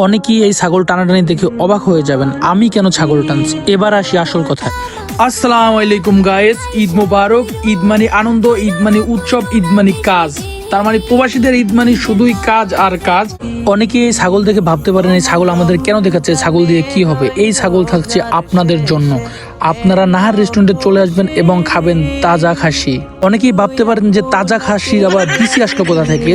অনেকেই এই ছাগল টানাটানি দেখে অবাক হয়ে যাবেন, আমি কেন ছাগল টানছি। এবার আসি আসল কথায়। আসসালামু আলাইকুম গাইস, ঈদ মোবারক। ঈদ মানে আনন্দ, ঈদ মানে উৎসব, ঈদ মানে কাজ। তার মানে প্রবাসীদের ঈদ মানে শুধুই কাজ আর কাজ। অনেকেই এই ছাগল দেখে ভাবতে পারেন এই ছাগল আমাদের কেন দেখাচ্ছে, ছাগল দিয়ে কি হবে। এই ছাগল থাকছে আপনাদের জন্য। আপনারা নাহার রেস্টুরেন্টে চলে আসবেন এবং খাবেন তাজা খাসি। অনেকেই ভাবতে পারেন যে তাজা খাসির আবার বিসি আসলো কোথা থেকে।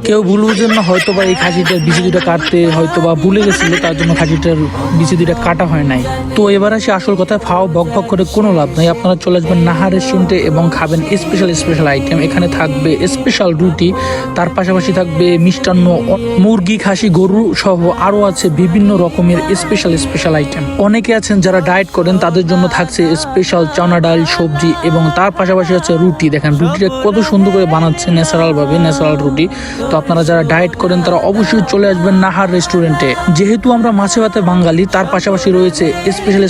কেউ ভুল বুঝেন না, হয়তো বা এই খাসিটার বিসি দুটা কাটতে হয়তো বা ভুলে গেছিল, তার জন্য খাসিটার বিসি দুটা কাটা হয় নাই। তো এবার আসি আসল কথায়, ফাও বক বক করে কোনো লাভ নাই। আপনারা চলে আসবেন নাহার রেস্টুরেন্টে এবং খাবেন স্পেশাল আইটেম। এখানে থাকবে স্পেশাল রুটি, তার পাশাপাশি থাকবে মিষ্টান্ন, মুরগি, খাসি, গরু সহ আরো আছে বিভিন্ন রকমের স্পেশাল আইটেম। অনেকে আছেন যারা ডায়েট করেন, তাদের জন্য থাকছে স্পেশাল চানা ডাল, সবজি এবং তার পাশাপাশি আছে রুটি। দেখেন রুটিটা কত সুন্দর করে বানাচ্ছে, ন্যাচারাল রুটি। তো আপনারা যারা ডায়েট করেন তারা অবশ্যই চলে আসবেন নাহার রেস্টুরেন্টে। যেহেতু আমরা মাছে ভাতে বাঙালি, তার পাশাপাশি রয়েছে স্পেশাল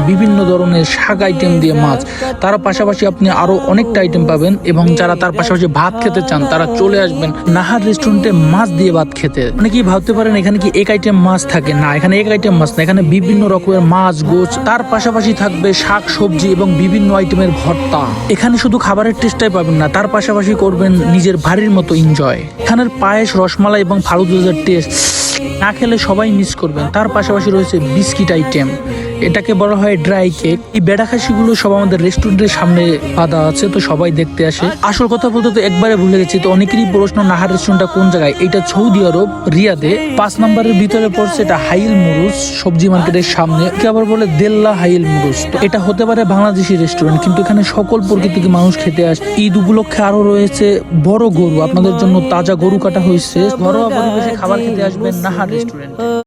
বিভিন্ন ধরনের শাক আইটেম দিয়ে মাছ। তার পাশাপাশি আপনি আরো অনেকটা আইটেম পাবেন। এবং যারা তার পাশাপাশি ভাত খেতে চান তারা চলে আসবেন নাহার রেস্টুরেন্টে মাছ দিয়ে ভাত খেতে। অনেকেই ভাবতে পারেন এখানে কি এক আইটেম মাছ থাকে, না এখানে এক আইটেম মাছ না, এখানে বিভিন্ন রকমের মাছ, গোছ, তার পাশাপাশি থাকবে শাক, সবজি এবং বিভিন্ন আইটেমের ভর্তা। এখানে শুধু খাবারের টেস্টটাই পাবেন না, তার পাশাপাশি করবেন নিজের বাড়ির মতো এনজয়। এখানের পায়েস, রসমালাই এবং ফালুদার টেস্ট না খেলে সবাই মিস করবেন। তার পাশাপাশি রয়েছে বিস্কিট আইটেম, এটাকে বলা হয় ড্রাই কেক। এই বেড়া খাসিগুলো সব আমাদের রেস্টুরেন্টের সামনে বাঁধা আছে, তো সবাই দেখতে আসে। আসল কথা বলতে তো একবারে ভুলে গেছি। তো অনেকেরই প্রশ্ন, নাহার রেস্টুরেন্টটা কোন জায়গায়? এটা সৌদি আরব, রিয়াদে 5 নম্বরের ভিতরে পড়ছে। এটা হাইল মুরুজ সবজি মার্কেটের সামনে, কে আবার বলে দেল্লা হাইল মুরুজ। তো এটা হতে পারে বাংলাদেশি রেস্টুরেন্ট, কিন্তু এখানে সকল প্রকৃতির মানুষ খেতে আসে। ঈদ উপলক্ষে আরো রয়েছে বড় গরু, আপনাদের জন্য তাজা গরু কাটা হয়েছে। ঘরোয়া পরিবেশে খাবার খেতে আসবেন নাহার রেস্টুরেন্ট।